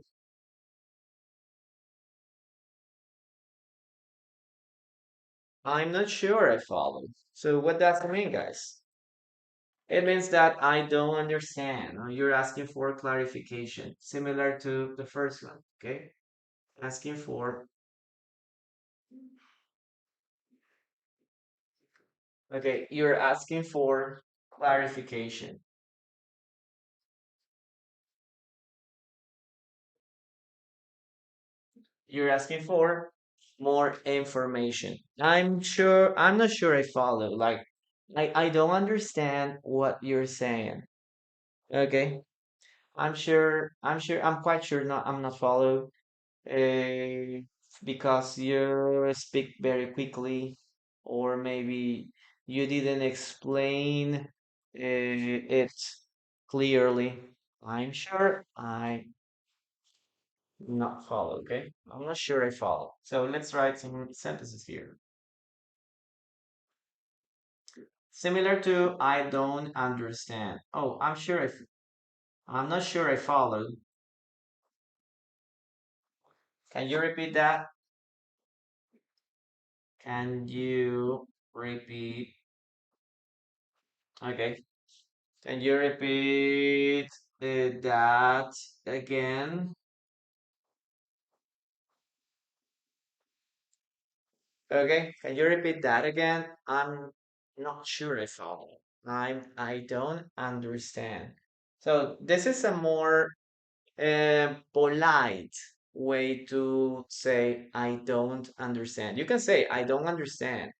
I'm not sure I follow. So what does it mean, guys? It means that I don't understand. Or you're asking for clarification, similar to the first one, okay? Asking for, okay, you're asking for clarification. You're asking for more information. I'm not sure I follow. Like, I don't understand what you're saying. Okay. I'm quite sure I'm not follow. Uh, because you speak very quickly, or maybe you didn't explain it clearly. I'm sure I not follow, okay? I'm not sure I follow. So let's write some sentences here. Similar to I don't understand. Oh, I'm not sure I follow. Can you repeat that? Can you repeat? Okay. Can you repeat that again? Okay. Can you repeat that again? I'm not sure I follow. I don't understand. So this is a more polite way to say I don't understand. You can say I don't understand,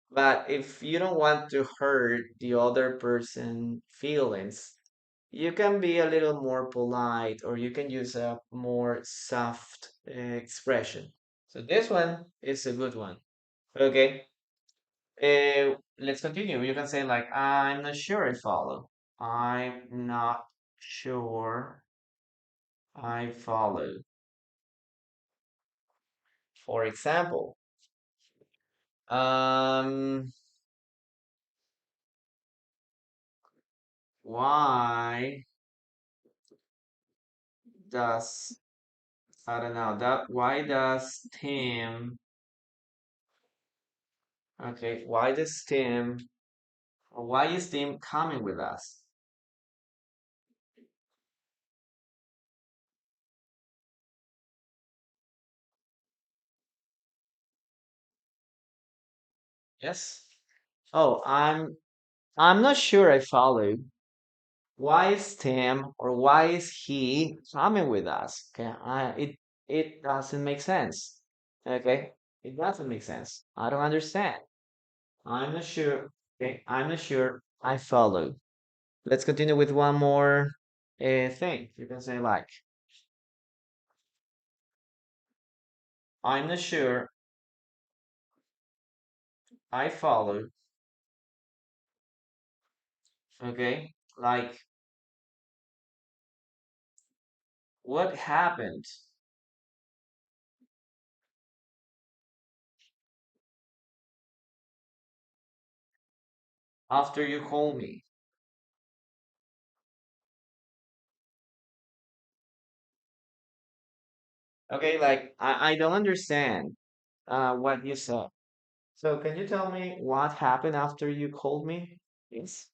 but if you don't want to hurt the other person' feelings, you can be a little more polite or you can use a more soft expression. So this one is a good one. Okay. Let's continue. You can say like I'm not sure I follow. I'm not sure I follow. For example, um, why does I don't know that why does Tim okay why does Tim or why is Tim coming with us? Yes. Oh, I'm not sure I follow. Why is Tim or why is he coming with us? Okay, it doesn't make sense. Okay, it doesn't make sense. I don't understand. I'm not sure. Okay, I'm not sure I follow. Let's continue with one more thing. You can say like, I'm not sure I follow. Okay, like, what happened after you called me? Okay, like, I don't understand what you said. So can you tell me what happened after you called me? Yes.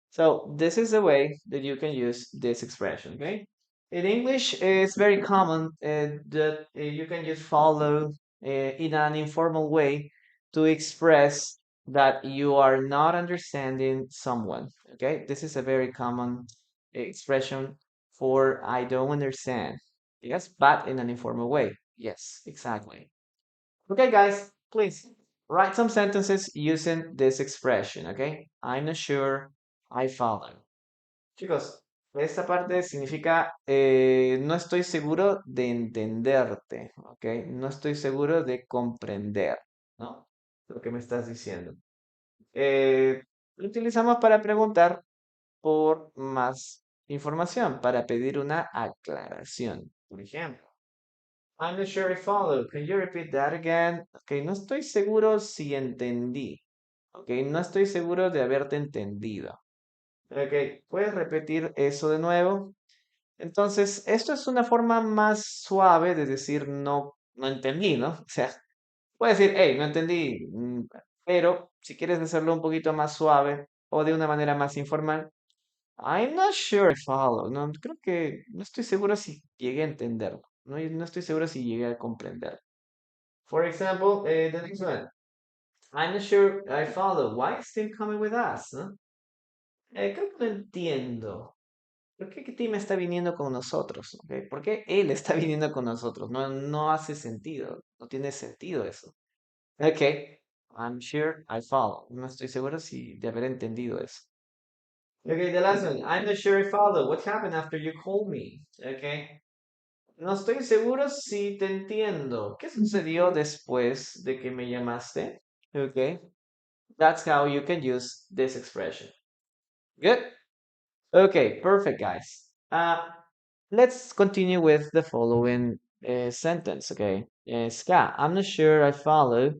So this is the way that you can use this expression, okay? In English, it's very common that you can just follow in an informal way to express that you are not understanding someone, okay? This is a very common expression for I don't understand. Yes, but in an informal way. Yes, exactly. Okay, guys, please write some sentences using this expression, okay? I'm not sure I follow. Chicos, esta parte significa no estoy seguro de entenderte, ¿ok? No estoy seguro de comprender, ¿no? Lo que me estás diciendo. Lo utilizamos para preguntar por más información, para pedir una aclaración. Por ejemplo, I'm not sure I follow. Can you repeat that again? Ok, no estoy seguro si entendí. Ok, no estoy seguro de haberte entendido. Ok, ¿puedes repetir eso de nuevo? Entonces, esto es una forma más suave de decir no, no entendí, ¿no? O sea, puedes decir, hey, no entendí, pero si quieres hacerlo un poquito más suave o de una manera más informal, I'm not sure I follow. No, creo que no estoy seguro si llegué a entenderlo. No, no estoy seguro si llegué a comprender. For example, the next one. I'm not sure I follow. Why is Tim coming with us? ¿No? Creo que no entiendo. ¿Por qué Tim está viniendo con nosotros? ¿Ok? ¿Por qué él está viniendo con nosotros? No, no hace sentido. No tiene sentido eso. Ok. I'm sure I follow. No estoy seguro si de haber entendido eso. Okay, the last one. I'm not sure I follow. What happened after you called me? Okay. No estoy seguro si te entiendo. ¿Qué sucedió después de que me llamaste? Okay. That's how you can use this expression. Good. Okay, perfect, guys. Let's continue with the following sentence. Okay, Ska, I'm not sure I follow.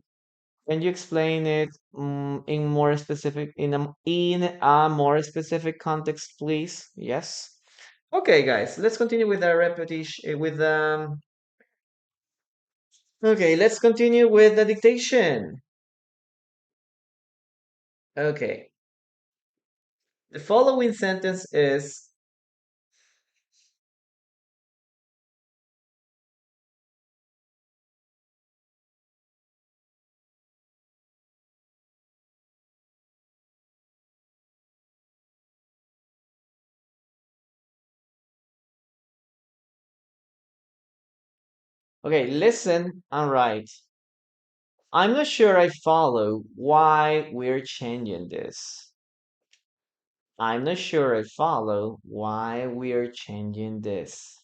Can you explain it in more specific in a more specific context, please? Yes. Okay, guys. Let's continue with our repetition. Okay, let's continue with the dictation. Okay, the following sentence is okay. Listen and write. I'm not sure I follow why we're changing this. I'm not sure I follow why we're changing this.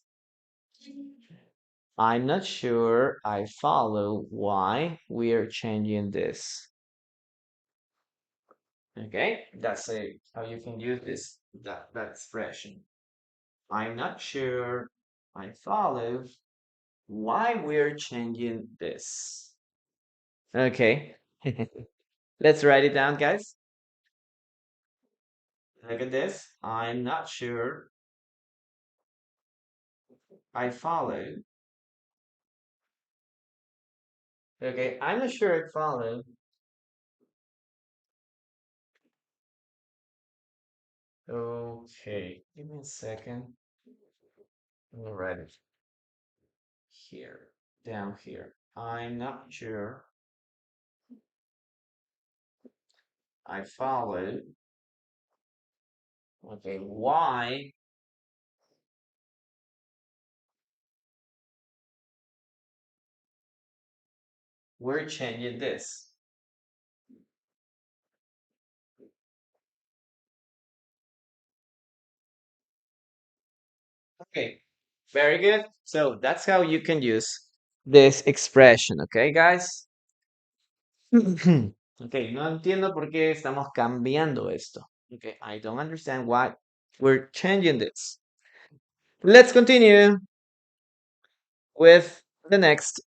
I'm not sure I follow why we're changing this. Okay, that's how you can use that expression. I'm not sure I follow why we're changing this. Okay, let's write it down, guys. Look at this. I'm not sure I follow. Okay, I'm not sure I follow. Okay, give me a second. I'm gonna write it here, down here. I'm not sure I follow. Okay, why we're changing this. Okay, very good. So that's how you can use this expression, okay, guys? Okay, no entiendo por qué estamos cambiando esto. Okay, I don't understand why we're changing this. Let's continue with the next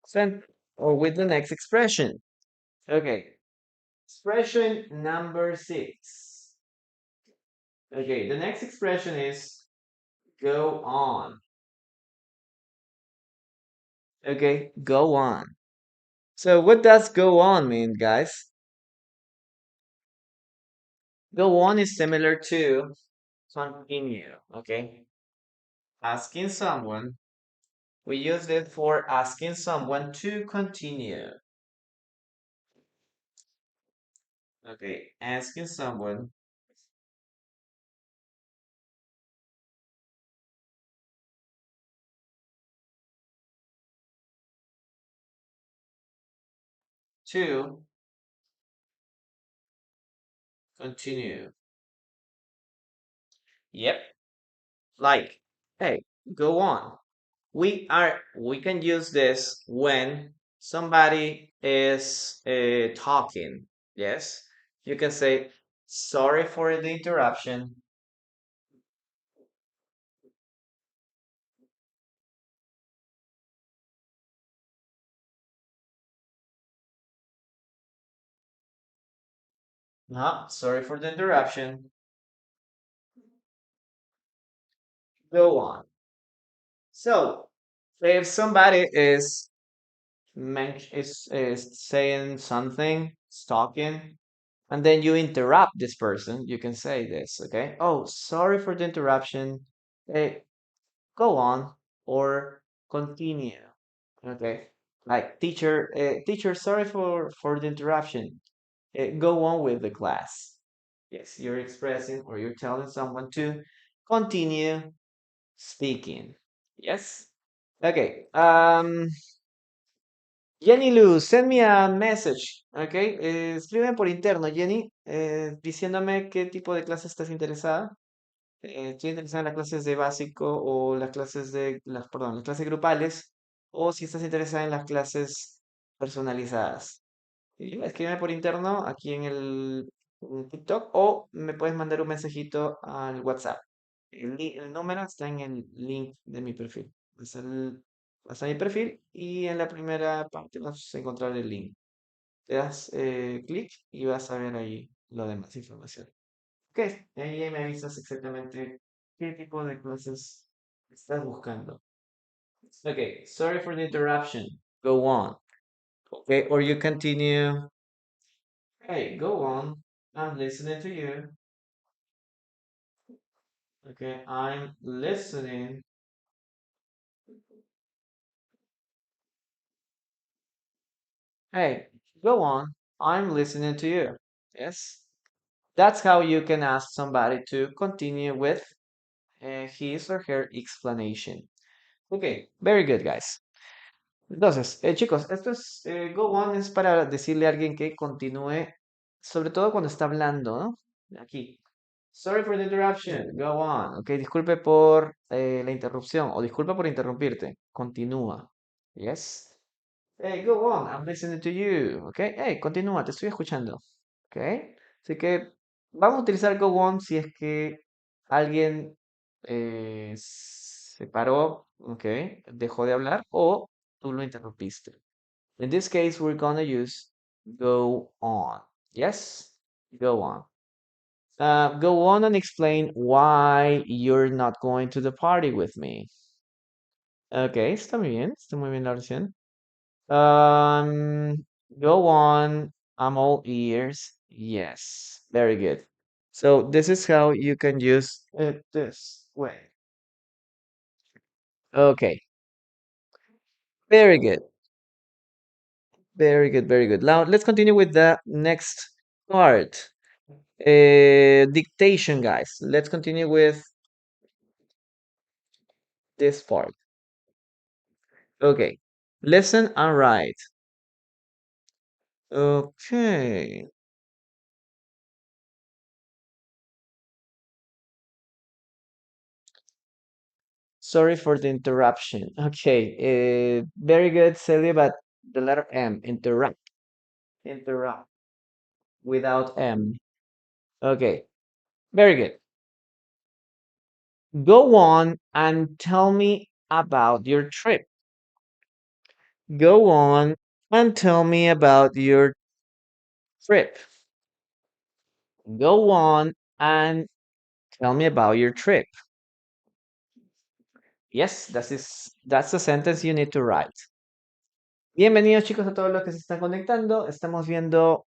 sent or with the next expression. Okay, expression number 6. Okay, the next expression is go on. Okay, go on. So what does go on mean, guys? Go on is similar to continue, okay? Asking someone, we use it for asking someone to continue. Okay, asking someone to continue. Yep, like, hey, go on. We can use this when somebody is talking. Yes, you can say, sorry for the interruption. No, sorry for the interruption. Go on. So, if somebody is saying something, is talking, and then you interrupt this person, you can say this, okay? Oh, sorry for the interruption. Hey, go on or continue. Okay. Like teacher, sorry for the interruption. Go on with the class. Yes, you're expressing or you're telling someone to continue speaking. Yes. Okay. Jenny Lou, send me a message. Okay. Escríbeme por interno, Jenny, diciéndome qué tipo de clase estás interesada. Estoy interesada en las clases de básico o las clases perdón, las clases grupales, o si estás interesada en las clases personalizadas. Y escríbeme por interno aquí en en TikTok o me puedes mandar un mensajito al WhatsApp. El número está en el link de mi perfil. Vas a mi perfil y en la primera parte vas a encontrar el link. Le das clic y vas a ver ahí lo demás información. Ok, ahí me avisas exactamente qué tipo de clases estás buscando. Okay, sorry for the interruption. Go on. Okay, or you continue. Hey, go on. I'm listening to you. Okay, I'm listening. Hey, go on. I'm listening to you. Yes. That's how you can ask somebody to continue with his or her explanation. Okay, very good, guys. Entonces, chicos, esto es, go on es para decirle a alguien que continúe, sobre todo cuando está hablando, ¿no? Aquí. Sorry for the interruption. Go on. Ok, disculpe por la interrupción o disculpa por interrumpirte. Continúa. Yes. Hey, go on. I'm listening to you. Ok. Hey, continúa. Te estoy escuchando. Ok. Así que vamos a utilizar go on si es que alguien se paró, ok, dejó de hablar o tú lo interrumpiste. In this case, we're gonna use go on. Yes. Go on. Go on and explain why you're not going to the party with me. Ok, está muy bien la oración. Go on, I'm all ears. Yes, very good. So this is how you can use it this way. Okay, very good, very good, very good. Now let's continue with the next part. Dictation, guys. Let's continue with this part. Okay, listen and write. Okay. Sorry for the interruption. Okay. Very good, Celia, but the letter M, interrupt. Interrupt without M. Okay. Very good. Go on and tell me about your trip. Go on and tell me about your trip. Go on and tell me about your trip. Yes, that's the sentence you need to write. Bienvenidos chicos a todos los que se están conectando. Estamos viendo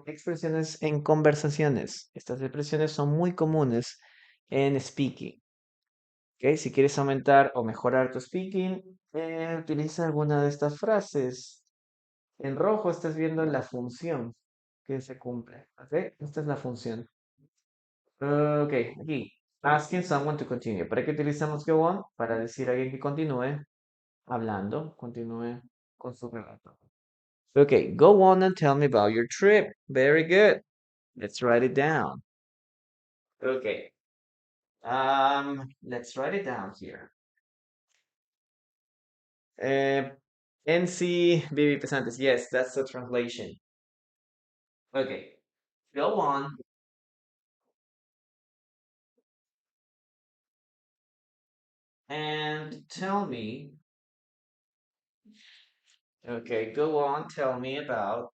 expresiones en conversaciones. Estas expresiones son muy comunes en speaking. ¿Ok? Si quieres aumentar o mejorar tu speaking, utiliza alguna de estas frases. En rojo estás viendo la función que se cumple. ¿Ok? Esta es la función. Ok, aquí. Asking someone to continue. ¿Para qué utilizamos go on? Para decir a alguien que continúe hablando, continúe con su relato. Okay, go on and tell me about your trip. Very good. Let's write it down. Okay. Let's write it down here. Uh, NC Vivi Pesantes. Yes, that's the translation. Okay. Go on and tell me. Okay, go on, tell me about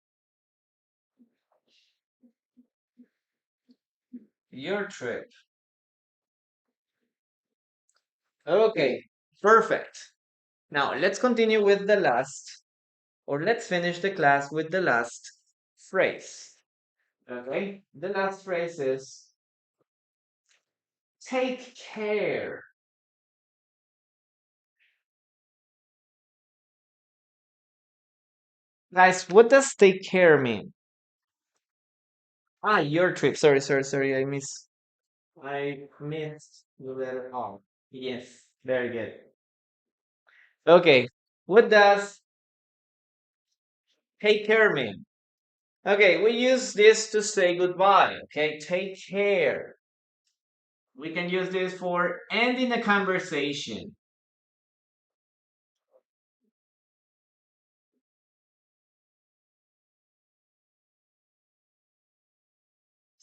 your trip. Okay, perfect. Now let's continue with the last, or let's finish the class with the last phrase. Okay, the last phrase is take care. Guys, what does take care mean? Ah, your trip. Sorry. I missed the letter R. Yes, very good. Okay, what does take care mean? Okay, we use this to say goodbye. Okay, take care. We can use this for ending a conversation.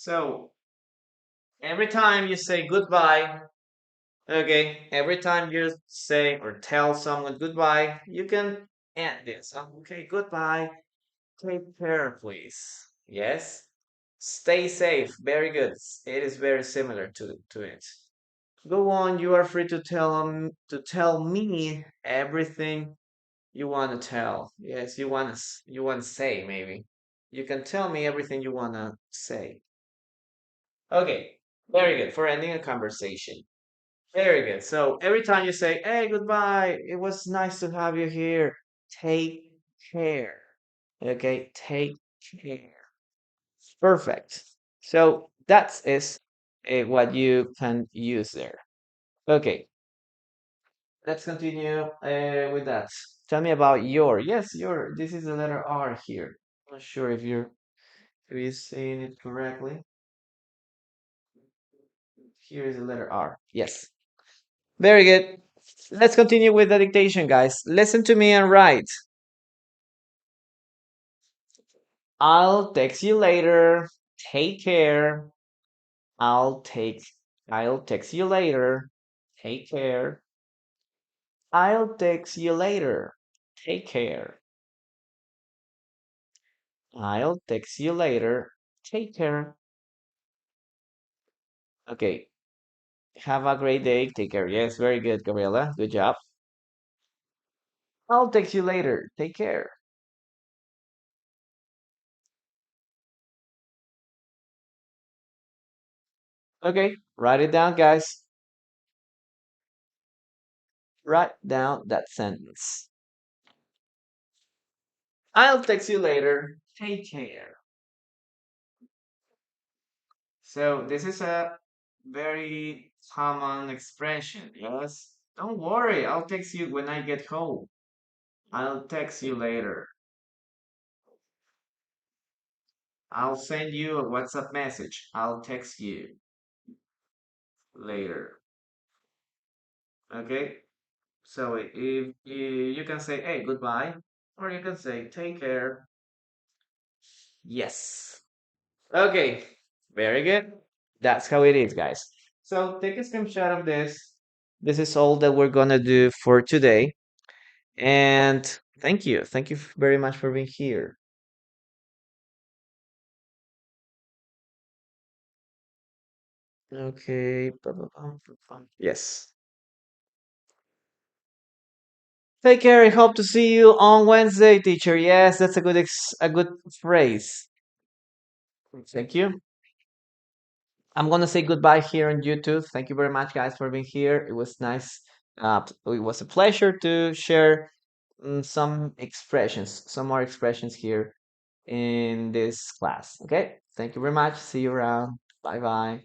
So every time you say goodbye, okay, every time you say or tell someone goodbye, you can end this. Okay, goodbye. Take care, please. Yes. Stay safe. Very good. It is very similar to it. Go on. You are free to tell me everything you want to tell. Yes, you want to say maybe. You can tell me everything you want to say. Okay. Very good for ending a conversation. Very good. So every time you say, "Hey, goodbye. It was nice to have you here. Take care." Okay, take care. Perfect. So that is what you can use there. Okay, let's continue with that. Tell me about your. Yes, your. This is the letter R here. I'm not sure if you're saying it correctly. Here is the letter R. Yes. Very good. Let's continue with the dictation, guys. Listen to me and write. I'll text you later. Take care. I'll take. I'll text you later. Take care. I'll text you later. Take care. I'll text you later. Take care. Okay. Have a great day. Take care. Yes, very good, Gabriela. Good job. I'll text you later. Take care. Okay. Write it down, guys. Write down that sentence. I'll text you later. Take care. So this is a very common expression. Yes. Don't worry. I'll text you when I get home. I'll text you later. I'll send you a WhatsApp message. I'll text you later. Okay? So if you can say, hey, goodbye, or you can say, take care. Yes. Okay. Very good. That's how it is, guys. So take a screenshot of this. This is all that we're gonna do for today. And thank you. Thank you very much for being here. Okay. Yes. Take care. I hope to see you on Wednesday, teacher. Yes, that's a good phrase. Thank you. I'm gonna say goodbye here on YouTube. Thank you very much, guys, for being here. It was nice. It was a pleasure to share some more expressions here in this class. Okay. Thank you very much. See you around. Bye bye.